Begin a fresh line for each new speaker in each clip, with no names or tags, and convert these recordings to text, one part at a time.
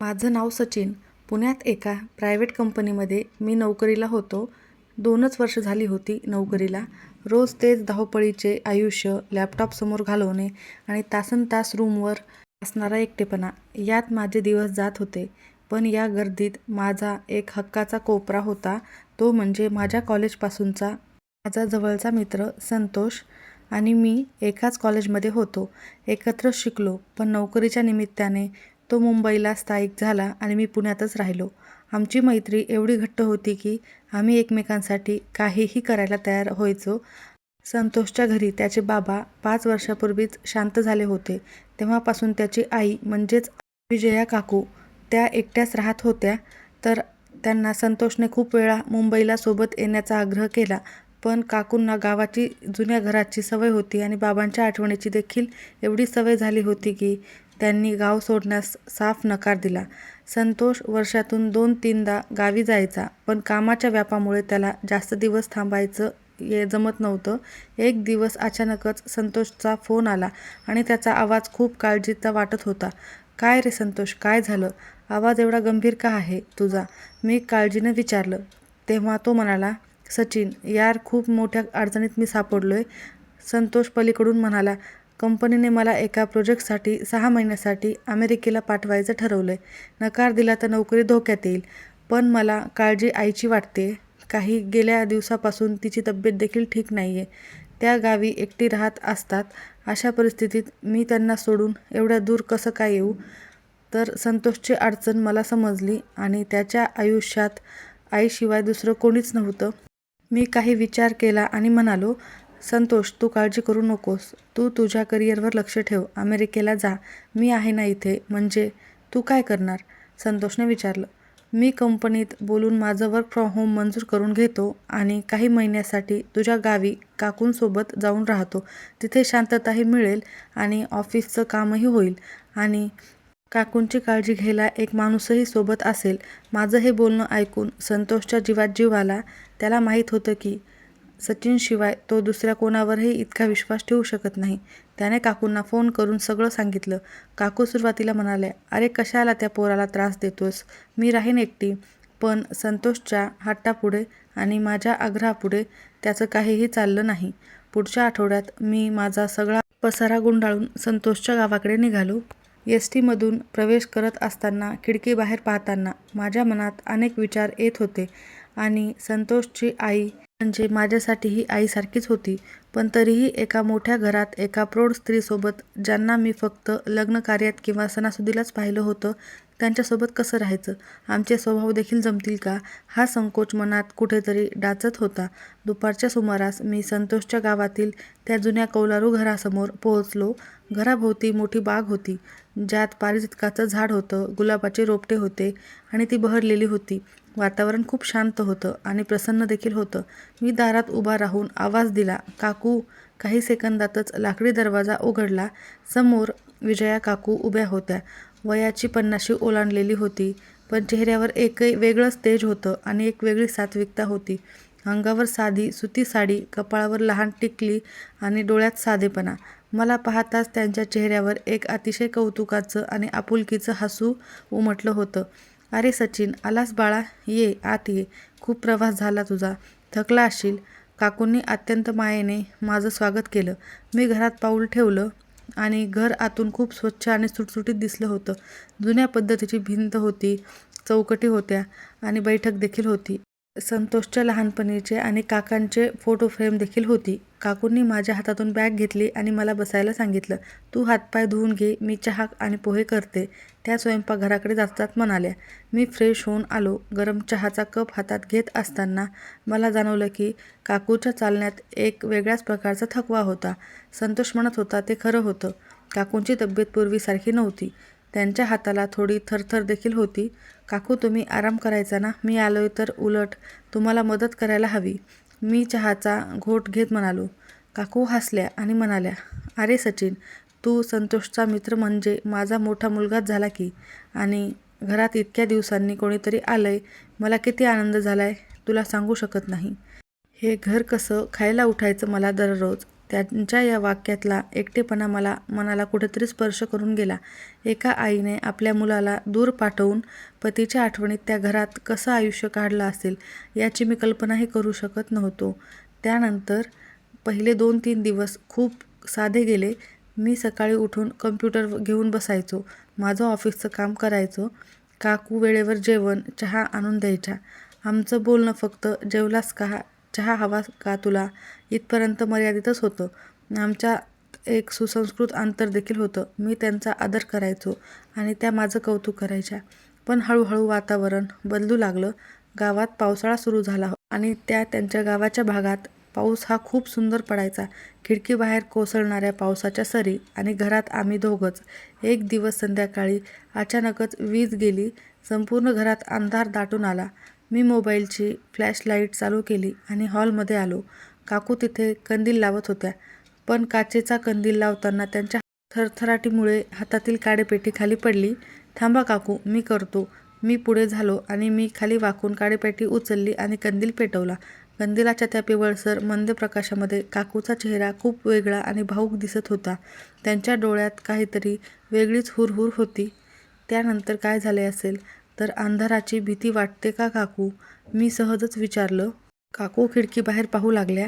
माझं नाव सचिन. पुण्यात एका प्रायव्हेट कंपनीमध्ये मी नोकरीला होतो. 2च वर्ष झाली होती नोकरीला. रोज तेच धावपळीचे आयुष्य, लॅपटॉपसमोर घालवणे आणि तासनतास रूमवर असणारा एकटेपणा, यात माझे दिवस जात होते. पण या गर्दीत माझा एक हक्काचा कोपरा होता, तो म्हणजे माझ्या कॉलेजपासूनचा माझा जवळचा मित्र संतोष. आणि मी एकाच कॉलेजमध्ये होतो. एकत्रच शिकलो, पण नोकरीच्या निमित्ताने तो मुंबईला स्थायिक झाला आणि मी पुण्यातच राहिलो. आमची मैत्री एवढी घट्ट होती की आम्ही एकमेकांसाठी काहीही करायला तयार व्हायचो. संतोषच्या घरी त्याचे बाबा 5 वर्षापूर्वीच शांत झाले होते. तेव्हापासून त्याची आई म्हणजेच विजया काकू त्या एकट्याच राहत होत्या. तर त्यांना संतोषने खूप वेळा मुंबईला सोबत येण्याचा आग्रह केला, पण काकूंना गावाची जुन्या घराची सवय होती आणि बाबांच्या आठवणीची देखील एवढी सवय झाली होती की त्यांनी गाव सोडण्यास साफ नकार दिला. संतोष वर्षातून 2-3दा गावी जायचा, पण कामाच्या व्यापामुळे त्याला जास्त दिवस थांबायचं जमत नव्हतं. एक दिवस अचानकच संतोषचा फोन आला आणि त्याचा आवाज खूप काळजीचा वाटत होता. "काय रे संतोष, काय झालं? आवाज एवढा गंभीर का आहे तुझा?" मी काळजीनं विचारलं. तेव्हा तो म्हणाला, "सचिन यार, खूप मोठ्या अडचणीत मी सापडलोय." संतोष पलीकडून म्हणाला, "कंपनीने मला एका प्रोजेक्टसाठी 6 महिन्यासाठी अमेरिकेला पाठवायचं ठरवलंय. नकार दिला तर नोकरी धोक्यात येईल. पण मला काळजी आईची वाटतेय. काही गेल्या दिवसापासून तिची तब्येत देखील ठीक नाहीये. त्या गावी एकटी राहत असतात. अशा परिस्थितीत मी त्यांना सोडून एवढ्या दूर कसं काय येऊ?" तर संतोषची अडचण मला समजली आणि त्याच्या आयुष्यात आईशिवाय दुसरं कोणीच नव्हतं. मी काही विचार केला आणि म्हणालो, "संतोष, तू काळजी करू नकोस. तू तुझ्या करिअरवर लक्ष ठेव. अमेरिकेला जा. मी आहे ना इथे." "म्हणजे तू काय करणार?" संतोषने विचारलं. "मी कंपनीत बोलून माझं वर्क फ्रॉम होम मंजूर करून घेतो आणि काही महिन्यासाठी तुझ्या गावी काकूंसोबत जाऊन राहतो. तिथे शांतताही मिळेल आणि ऑफिसचं कामही होईल आणि काकूंची काळजी घ्यायला एक माणूसही सोबत असेल." माझं हे बोलणं ऐकून संतोषच्या जीवात जीव आला. त्याला माहीत होतं की सचिनशिवाय तो दुसऱ्या कोणावरही इतका विश्वास ठेवू शकत नाही. त्याने काकूंना फोन करून सगळं सांगितलं. काकू सुरुवातीला म्हणाल्या, "अरे कशाला त्या पोराला त्रास देतोस? मी राहीन एकटी." पण संतोषच्या हट्टापुढे आणि माझ्या आग्रहापुढे त्याचं काहीही चाललं नाही. पुढच्या आठवड्यात मी माझा सगळा पसारा गुंडाळून संतोषच्या गावाकडे निघालो. एसटीमधून प्रवेश करत असताना खिडकीबाहेर पाहताना माझ्या मनात अनेक विचार येत होते. आणि संतोषची आई म्हणजे माझ्यासाठी ही आईसारखीच होती. पण तरीही एका मोठ्या घरात एका प्रौढ स्त्रीसोबत, ज्यांना मी फक्त लग्नकार्यात किंवा सणासुदीलाच पाहिलं होतं, त्यांच्यासोबत कसं राहायचं? आमचे स्वभाव देखील जमतील का? हा संकोच मनात कुठेतरी डाचत होता. दुपारच्या सुमारास मी संतोषच्या गावातील त्या जुन्या कौलारू घरासमोर पोहोचलो. घराभोवती मोठी बाग होती, ज्यात पारिजातकाचं झाड होतं, गुलाबाचे रोपटे होते आणि ती बहरलेली होती. वातावरण खूप शांत होतं आणि प्रसन्न देखील होतं. मी दारात उभा राहून आवाज दिला, "काकू." काही सेकंदातच लाकडी दरवाजा उघडला. समोर विजया काकू उभ्या होत्या. वयाची 50शी ओलांडलेली होती, पण चेहऱ्यावर एक वेगळंच तेज होतं आणि एक वेगळी सात्विकता होती. अंगावर साधी सुती साडी, कपाळावर लहान टिकली आणि डोळ्यात साधेपणा. मला पाहताच त्यांच्या चेहऱ्यावर एक अतिशय कौतुकाचं आणि आपुलकीचं हसू उमटलं होतं. "अरे सचिन, आलास बाळा? ये, आत ये. खूप प्रवास झाला तुझा. थकला असशील." काकूंनी अत्यंत मायेने माझं स्वागत केलं. मी घरात पाऊल ठेवलं आणि घर आतून खूप स्वच्छ आणि सुटसुटीत दिसलं होतं. जुन्या पद्धतीची भिंत होती, चौकटी होत्या आणि बैठक देखील होती. संतोषच्या लहानपणीचे आणि काकांचे फोटो फ्रेम देखील होती. काकूंनी माझ्या हातातून बॅग घेतली आणि मला बसायला सांगितलं. "तू हातपाय धुवून घे, मी चहा आणि पोहे करते." त्या स्वयंपाकघराकडे जातात म्हणाल्या. मी फ्रेश होऊन आलो. गरम चहाचा कप हातात घेत असताना मला जाणवलं की काकूच्या चालण्यात एक वेगळ्याच प्रकारचा थकवा होता. संतोष म्हणत होता ते खरं होतं. काकूंची तब्येत पूर्वीसारखी नव्हती. त्यांच्या हाताला थोडी थरथर देखील होती. "काकू, तुम्ही आराम करायचा ना? मी आलोय तर उलट तुम्हाला मदत करायला हवी." मी चहाचा घोट घेत म्हणालो. काकू हसल्या आणि म्हणाल्या, "अरे सचिन, तू संतोषचा मित्र म्हणजे माझा मोठा मुलगाच झाला की. आणि घरात इतक्या दिवसांनी कोणीतरी आलंय, मला किती आनंद झालाय तुला सांगू शकत नाही. हे घर कसं खायला उठायचं मला दररोज." त्यांच्या या वाक्यातला एकटेपणा मनाला कुठेतरी स्पर्श करून गेला. एका आईने आपल्या मुलाला दूर पाठवून पतीच्या आठवणीत त्या घरात कसं आयुष्य काढलं असेल याची मी कल्पनाही करू शकत नव्हतो. त्यानंतर पहिले 2-3 दिवस खूप साधे गेले. मी सकाळी उठून कम्प्युटर घेऊन बसायचो, माझं ऑफिसचं काम करायचो. काकू वेळेवर जेवण, चहा आणून द्यायच्या. आमचं बोलणं फक्त जेवलास का, चहा हवा का तुला, इथपर्यंत मर्यादितच होतं. आमच्यात एक सुसंस्कृत अंतर देखील होतं. मी त्यांचा आदर करायचो आणि त्या माझं कौतुक करायच्या. पण हळूहळू वातावरण बदलू लागलं. गावात पावसाळा सुरू झाला आणि त्यांच्या गावाच्या भागात पाऊस हा खूप सुंदर पडायचा. खिडकीबाहेर कोसळणाऱ्या पावसाच्या सरी आणि घरात आम्ही दोघंच. एक दिवस संध्याकाळी अचानकच वीज गेली. संपूर्ण घरात अंधार दाटून आला. मी मोबाईलची फ्लॅशलाईट चालू केली आणि हॉलमध्ये आलो. काकू तिथे कंदील लावत होत्या, पण काचेचा कंदील लावताना त्यांच्या थरथराटीमुळे हातातील काडेपेटी खाली पडली. थांबा काकू, मी करतो. मी पुढे झालो आणि मी खाली वाकून काडेपेटी उचलली आणि कंदील पेटवला. कंदिलाच्या त्या पिवळसर मंद प्रकाशामध्ये काकूचा चेहरा खूप वेगळा आणि भावूक दिसत होता. त्यांच्या डोळ्यात काहीतरी वेगळीच हुरहुर होती. त्यानंतर काय झाले असेल तर अंधाराची भीती वाटते का काकू, मी सहजच विचारलं. काकू खिडकीबाहेर पाहू लागल्या,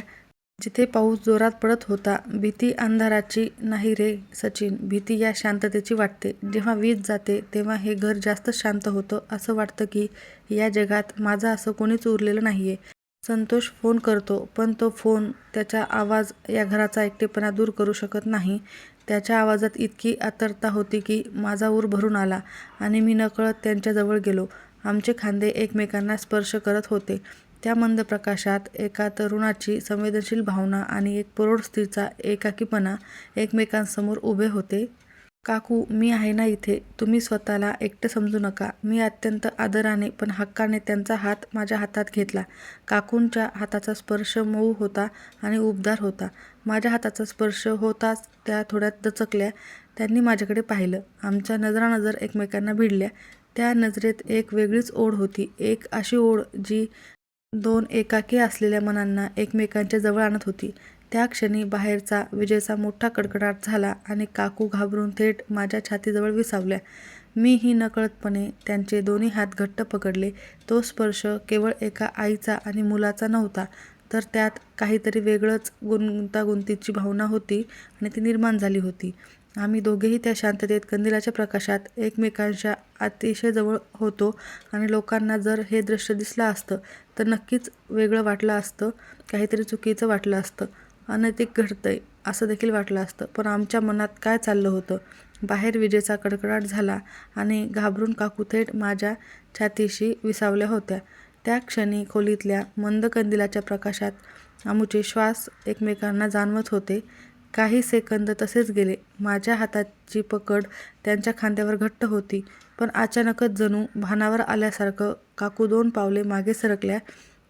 जिथे पाऊस जोरात पडत होता. भीती अंधाराची नाही रे सचिन, भीती या शांततेची वाटते. जेव्हा वीज जाते तेव्हा हे घर जास्त शांत होतं. असं वाटतं की या जगात माझं असं कोणीच उरलेलं नाहीये. संतोष फोन करतो, पण तो फोन, त्याचा आवाज या घराचा एकटेपणा दूर करू शकत नाही. त्याच्या आवाजात इतकी आर्तता होती की माझा ऊर भरून आला आणि मी नकळत त्यांच्याजवळ गेलो. आमचे खांदे एकमेकांना स्पर्श करत होते. त्या मंद प्रकाशात एका तरुणाची संवेदनशील भावना आणि एक प्रौढ स्त्रीचा एकाकीपणा एकमेकांसमोर उभे होते. काकू, मी आहे ना इथे, तुम्ही स्वतःला एकटं समजू नका. मी अत्यंत आदराने पण हक्काने त्यांचा हात माझ्या हातात घेतला. काकूंच्या हाताचा स्पर्श मऊ होता आणि उबदार होता. माझ्या हाताचा स्पर्श होताच त्या थोड्या दचकल्या. त्यांनी माझ्याकडे पाहिलं. आमच्या नजरानजर एकमेकांना भिडल्या. त्या नजरेत एक वेगळीच ओढ होती, एक अशी ओढ जी दोन एकाकी असलेल्या मनांना एकमेकांच्या जवळ आणत होती. त्या क्षणी बाहेरचा विजेचा मोठा कडकडाट झाला आणि काकू घाबरून थेट माझ्या छातीजवळ विसावल्या. मीही नकळतपणे त्यांचे दोन्ही हात घट्ट पकडले. तो स्पर्श केवळ एका आईचा आणि मुलाचा नव्हता, तर त्यात काहीतरी वेगळंच गुंतागुंतीची भावना होती आणि ती निर्माण झाली होती. आम्ही दोघेही त्या शांततेत कंदिलाच्या प्रकाशात एकमेकांच्या अतिशय जवळ होतो आणि लोकांना जर हे दृश्य दिसलं असतं तर नक्कीच वेगळं वाटलं असतं, काहीतरी चुकीचं वाटलं असतं, अनैतिक घडतंय असं देखील वाटलं असतं. पण आमच्या मनात काय चाललं होतं? बाहेर विजेचा कडकडाट झाला आणि घाबरून काकू थेट माझ्या छातीशी विसावल्या होत्या. त्या क्षणी खोलीतल्या मंद कंदिलाच्या प्रकाशात आमचे श्वास एकमेकांना जाणवत होते. काही सेकंद तसेच गेले. माझ्या हाताची पकड त्यांच्या खांद्यावर घट्ट होती, पण अचानकच जणू भानावर आल्यासारखं काकू 2 पावले मागे सरकल्या.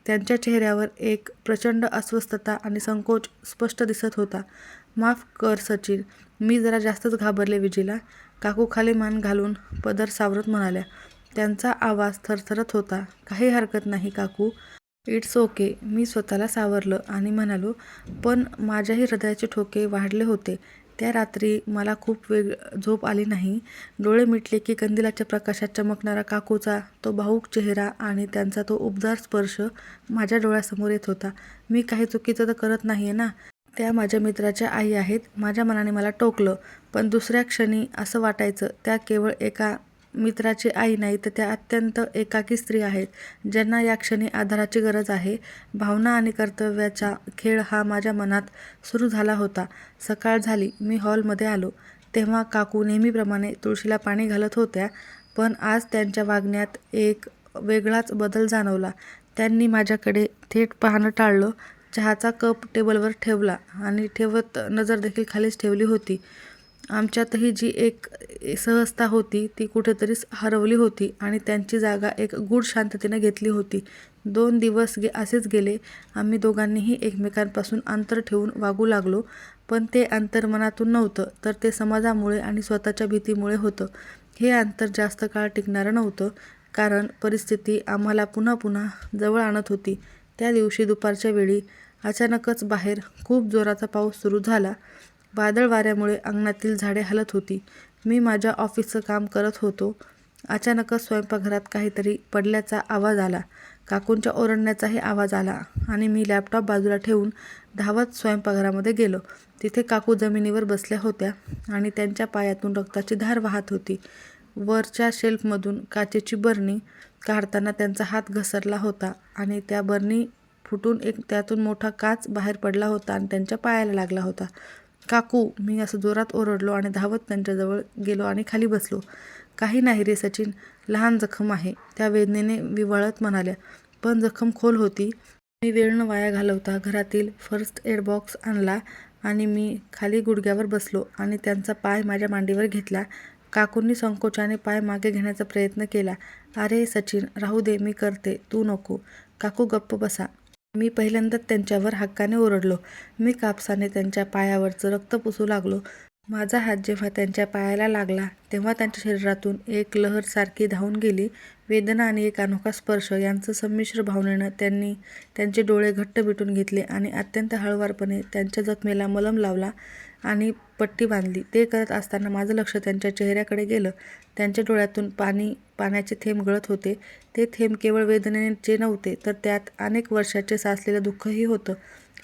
त्यांच्या चेहऱ्यावर एक प्रचंड अस्वस्थता आणि संकोच स्पष्ट दिसत होता. माफ कर सचिन, मी जरा जास्तच घाबरले विजेला, काकू खाली मान घालून पदर सावरत म्हणाल्या. त्यांचा आवाज थरथरत होता. काही हरकत नाही काकू, इट्स ओके. मी स्वतःला सावरलं आणि म्हणालो, पण माझ्याही हृदयाचे ठोके वाढले होते. त्या रात्री मला खूप झोप आली नाही. डोळे मिटले की कंदिलाच्या प्रकाशात चमकणारा काकूचा तो भावूक चेहरा आणि त्यांचा तो उबदार स्पर्श माझ्या डोळ्यासमोर येत होता. मी काही चुकीचं तर करत नाहीये ना? त्या माझ्या मित्राच्या आई आहेत. माझ्या मनाने मला टोकलं, पण दुसऱ्या क्षणी असं वाटायचं त्या केवळ एका मित्राची आई नाही, तर त्या अत्यंत एकाकी स्त्री आहेत, ज्यांना या क्षणी आधाराची गरज आहे. भावना आणि कर्तव्याचा खेळ हा माझ्या मनात सुरू झाला होता. सकाळ झाली. मी हॉलमध्ये आलो तेव्हा काकू नेहमीप्रमाणे तुळशीला पाणी घालत होत्या, पण आज त्यांच्या वागण्यात एक वेगळाच बदल जाणवला. त्यांनी माझ्याकडे थेट पाहणं टाळलं. चहाचा कप टेबलवर ठेवला आणि ठेवत नजर देखील खालीच ठेवली होती. आमच्यातही जी एक सहजता होती ती कुठेतरी हरवली होती आणि त्यांची जागा एक गूढ शांततेने घेतली होती. 2 दिवस असेच गेले. आम्ही दोघांनीही एकमेकांपासून अंतर ठेवून वागू लागलो, पण ते अंतर मनातून नव्हतं, तर ते समाजामुळे आणि स्वतःच्या भीतीमुळे होतं. हे अंतर जास्त काळ टिकणारं नव्हतं, कारण परिस्थिती आम्हाला पुन्हा पुन्हा जवळ आणत होती. त्या दिवशी दुपारच्या वेळी अचानकच बाहेर खूप जोराचा पाऊस सुरू झाला. वादळ वाऱ्यामुळे अंगणातील झाडे हलत होती. मी माझ्या ऑफिसचं काम करत होतो. अचानकच स्वयंपाकघरात काहीतरी पडल्याचा आवाज आला. काकूंच्या ओरडण्याचाही आवाज आला आणि मी लॅपटॉप बाजूला ठेवून धावत स्वयंपाकघरामध्ये गेलो. तिथे काकू जमिनीवर बसल्या होत्या आणि त्यांच्या पायातून रक्ताची धार वाहत होती. वरच्या शेल्फमधून काचेची बरणी काढताना त्यांचा हात घसरला होता आणि त्या बरणी फुटून त्यातून मोठा काच बाहेर पडला होता आणि त्यांच्या पायाला लागला होता. काकू, मी असं जोरात ओरडलो आणि धावत त्यांच्याजवळ गेलो आणि खाली बसलो. काही नाही रे सचिन, लहान जखम आहे, त्या वेदनेने विव्हळत म्हणाल्या. पण जखम खोल होती. मी वेळ न वाया घालवता घरातील फर्स्ट एड बॉक्स आणला आणि मी खाली गुडघ्यावर बसलो आणि त्यांचा पाय माझ्या मांडीवर घेतला. काकूंनी संकोचाने पाय मागे घेण्याचा प्रयत्न केला. अरे सचिन, राहू दे, मी करते, तू नको. काकू गप्प बसा. मी पहिल्यांदाच त्यांच्यावर हक्काने ओरडलो. मी कापसाने त्यांच्या पायावरचं रक्त पुसू लागलो. माझा हात जेव्हा त्यांच्या पायाला लागला तेव्हा त्यांच्या शरीरातून एक लहर सारखी धावून गेली. वेदना आणि एक अनोखा स्पर्श यांचं संमिश्र भावनेनं त्यांनी त्यांचे डोळे घट्ट मिटून घेतले आणि अत्यंत हळुवारपणे त्यांच्या जखमेला मलम लावला आणि पट्टी बांधली. ते करत असताना माझं लक्ष त्यांच्या चेहऱ्याकडे गेलं. त्यांच्या डोळ्यातून पाण्याचे थेंब गळत होते. ते थेंब केवळ वेदनेचे नव्हते, तर त्यात अनेक वर्षाचे साचलेलं दुःखही होतं.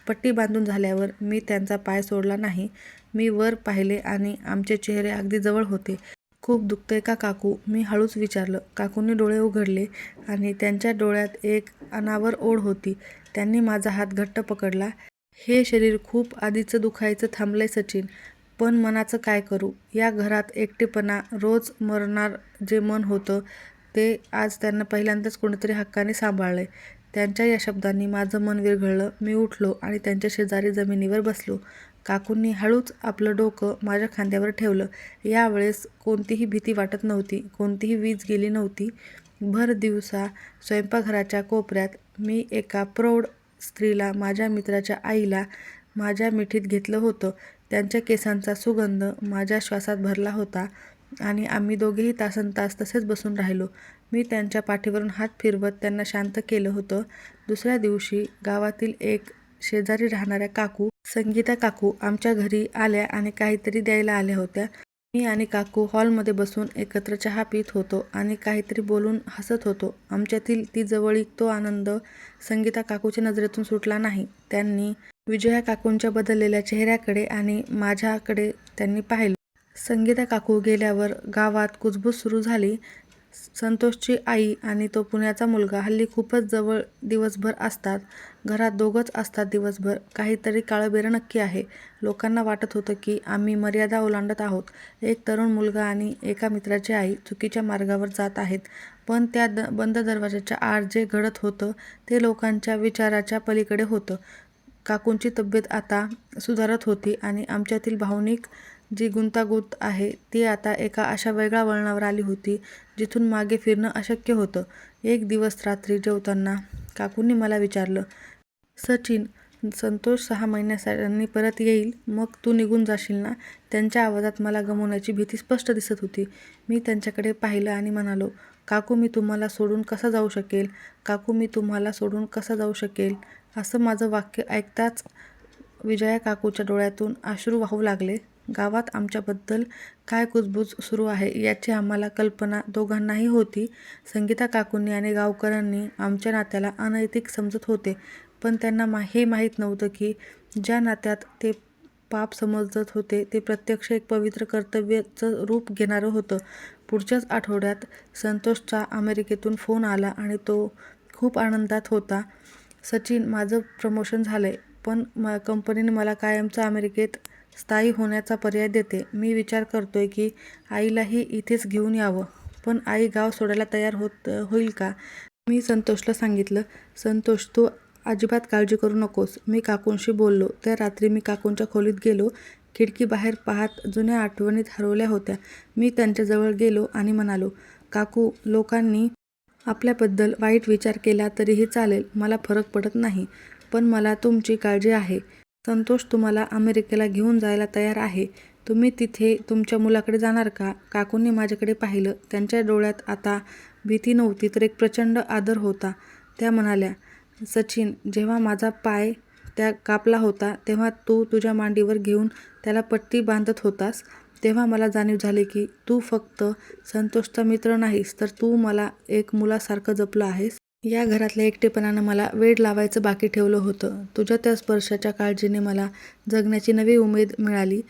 पट्टी बांधून झाल्यावर मी त्यांचा पाय सोडला नाही. मी वर पाहिले आणि आमचे चेहरे अगदी जवळ होते. खूप दुखतंय का काकू, मी हळूच विचारलं. काकूंनी डोळे उघडले आणि त्यांच्या डोळ्यात एक अनावर ओढ होती. त्यांनी माझा हात घट्ट पकडला. हे शरीर खूप आधीचं दुखायचं थांबलंय सचिन, पण मनाचं काय करू. या घरात एकटेपणा, रोज मरणार जे मन होतं ते आज त्यांना पहिल्यांदाच कोणीतरी हक्काने सांभाळलंय. त्यांच्या या शब्दांनी माझं मन विरघळलं. मी उठलो आणि त्यांच्या शेजारी जमिनीवर बसलो. काकूंनी हळूच आपलं डोकं माझ्या खांद्यावर ठेवलं. यावेळेस कोणतीही भीती वाटत नव्हती, कोणतीही वीज गेली नव्हती. भर दिवसा स्वयंपाकघराच्या कोपऱ्यात मी एका प्रौढ स्त्रीला, माझ्या मित्राच्या आईला माझ्या मिठीत घेतलं होतं. त्यांच्या केसांचा सुगंध माझ्या श्वासात भरला होता आणि आम्ही दोघेही तासनतास तसेच बसून राहिलो. मी त्यांच्या पाठीवरून हात फिरवत त्यांना शांत केलं होतं. दुसऱ्या दिवशी गावातील एक शेजारी राहणाऱ्या काकू, संगीता काकू, आमच्या घरी आल्या आणि काहीतरी द्यायला आल्या होत्या. मी आणि काकू हॉलमध्ये बसून एकत्र चहा पीत होतो आणि काहीतरी बोलून हसत होतो. आमच्यातील ती जवळीक, तो आनंद संगीता काकूच्या नजरेतून सुटला नाही. त्यांनी विजया काकूंच्या बदललेल्या चेहऱ्याकडे आणि माझ्याकडे त्यांनी पाहिलं. संगीता काकू गेल्यावर गावात कुजबूज सुरू झाली. संतोषची आई आणि तो पुण्याचा मुलगा हल्ली खूपच जवळ दिवसभर असतात. घरात दोघंच असतात दिवसभर. काहीतरी काळबेरं नक्की आहे. लोकांना वाटत होतं की आम्ही मर्यादा ओलांडत आहोत. एक तरुण मुलगा आणि एका मित्राची आई चुकीच्या मार्गावर जात आहेत. पण त्या बंद दरवाजाच्या आड जे घडत होतं ते लोकांच्या विचाराच्या पलीकडे होतं. काकूंची तब्येत आता सुधारत होती आणि आमच्यातील भावनिक जी गुंतागुंत आहे ती आता एका अशा वेगळ्या वळणावर आली होती जिथून मागे फिरणं अशक्य होतं. एक दिवस रात्री जेवताना काकूंनी मला विचारलं, सचिन, संतोष 6 महिन्यांनी परत येईल, मग तू निघून जाशील ना. त्यांच्या आवाजात मला गमावण्याची भीती स्पष्ट दिसत होती. मी त्यांच्याकडे पाहिलं आणि म्हणालो, काकू, मी तुम्हाला सोडून कसा जाऊ शकेल. काकू, मी तुम्हाला सोडून कसा जाऊ शकेल. असं माझं वाक्य ऐकताच विजया काकूच्या डोळ्यातून अश्रू वाहू लागले. गावात आमच्याबद्दल काय कुजबूज सुरू आहे याची आम्हाला कल्पना दोघांनाही होती. संगीता काकूंनी आणि गावकऱ्यांनी आमच्या नात्याला अनैतिक समजत होते, पण त्यांना हे माहीत नव्हतं की ज्या नात्यात ते पाप समजत होते ते प्रत्यक्ष एक पवित्र कर्तव्याचं रूप घेणारं होतं. पुढच्याच आठवड्यात संतोषचा अमेरिकेतून फोन आला आणि तो खूप आनंदात होता. सचिन, माझं प्रमोशन झालंय, पण कंपनीने मला कायमचं अमेरिकेत स्थायी होण्याचा पर्याय देते. मी विचार करतोय की आईलाही इथेच घेऊन यावं. पण आई गाव सोडायला तयार होईल का. मी संतोषला सांगितलं, संतोष, तू अजिबात काळजी करू नकोस. मी काकूंशी बोललो. त्या रात्री मी काकूंच्या खोलीत गेलो. खिडकीबाहेर पाहत जुन्या आठवणीत हरवल्या होत्या. मी त्यांच्याजवळ गेलो आणि म्हणालो, काकू, लोकांनी आपल्याबद्दल वाईट विचार केला तरीही चालेल, मला फरक पडत नाही. पण मला तुमची काळजी आहे. संतोष तुम्हाला अमेरिकेला घेऊन जायला तयार आहे. तुम्ही तिथे तुमच्या मुलाकडे जाणार का. काकूंनी माझ्याकडे पाहिलं. त्यांच्या डोळ्यात आता भीती नव्हती, तर एक प्रचंड आदर होता. त्या म्हणाल्या, सचिन, जेव्हा माझा पाय त्या कापला होता तेव्हा तू तुझ्या मांडीवर घेऊन त्याला पट्टी बांधत होतास, तेव्हा मला जाणीव झाली की तू फक्त संतोषचा मित्र नाहीस, तर तू मला एक मुलासारखं जपलं आहेस. या घरातल्या एकटेपणानं मला वेड लावायचं बाकी ठेवलं होतं. तुझ्या त्या स्पर्शाच्या काळजीने मला जगण्याची नवी उमेद मिळाली.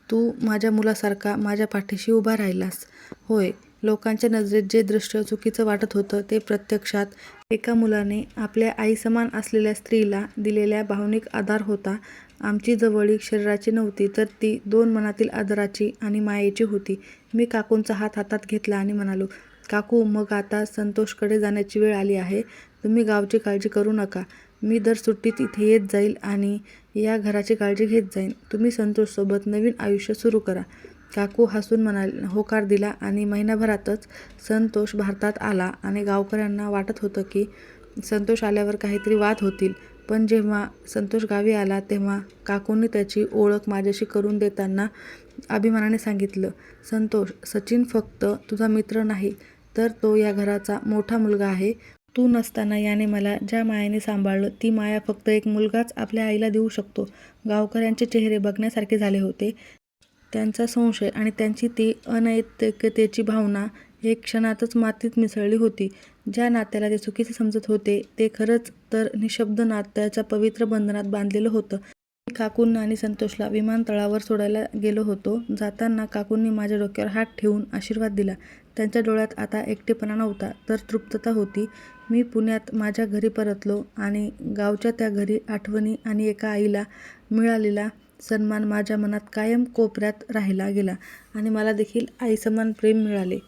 तू माझ्या मुलासारखा माझ्या पाठीशी उभा राहिलास. होय, लोकांच्या नजरेत जे दृश्य चुकीचं वाटत होतं ते प्रत्यक्षात एका मुलाने आपल्या आईसमान असलेल्या स्त्रीला दिलेल्या भावनिक आधार होता. आमची जवळीक शरीराची नव्हती, तर ती दोन मनातील आदराची आणि मायेची होती. मी काकूंचा हात हातात घेतला आणि म्हणालो, काकू, मग आता संतोषकडे जाण्याची वेळ आली आहे. तुम्ही गावची काळजी करू नका. मी दर सुट्टीत इथे येत जाईल आणि या घराची काळजी घेत जाईन. तुम्ही संतोषसोबत नवीन आयुष्य सुरू करा. काकू हसून होकार दिला आणि महिन्याभरातच संतोष भारतात आला आणि गावकऱ्यांना वाटत होतं की संतोष आल्यावर काहीतरी वाद होतील. पण जेव्हा संतोष गावी आला तेव्हा काकूंनी त्याची ओळख माझ्याशी करून देताना अभिमानाने सांगितलं, संतोष, सचिन फक्त तुझा मित्र नाही, तर तो या घराचा मोठा मुलगा आहे. तू नसताना याने मला ज्या मायेने सांभाळलं, ती माया फक्त एक मुलगाच आपल्या आईला देऊ शकतो. गावकऱ्यांचे चेहरे बघण्यासारखे झाले होते. त्यांचा संशय आणि त्यांची ती अनैतिकतेची भावना एक क्षणातच मातीत मिसळली होती. ज्या नात्याला ते चुकीचे समजत होते ते खरंच तर निःशब्द नात्याच्या पवित्र बंधनात बांधलेलं होतं. मी काकूंना आणि संतोषला विमानतळावर सोडायला गेलो होतो. जाताना काकूंनी माझ्या डोक्यावर हात ठेवून आशीर्वाद दिला. त्यांच्या डोळ्यात आता एकटेपणा नव्हता, तर तृप्तता होती. मी पुण्यात माझ्या घरी परतलो आणि गावच्या त्या घरी आठवणी आणि एका आईला मिळालेला सन्मान माझ्या मनात कायम कोपऱ्यात राहिला गेला आणि मला देखील आईसमान प्रेम मिळाले.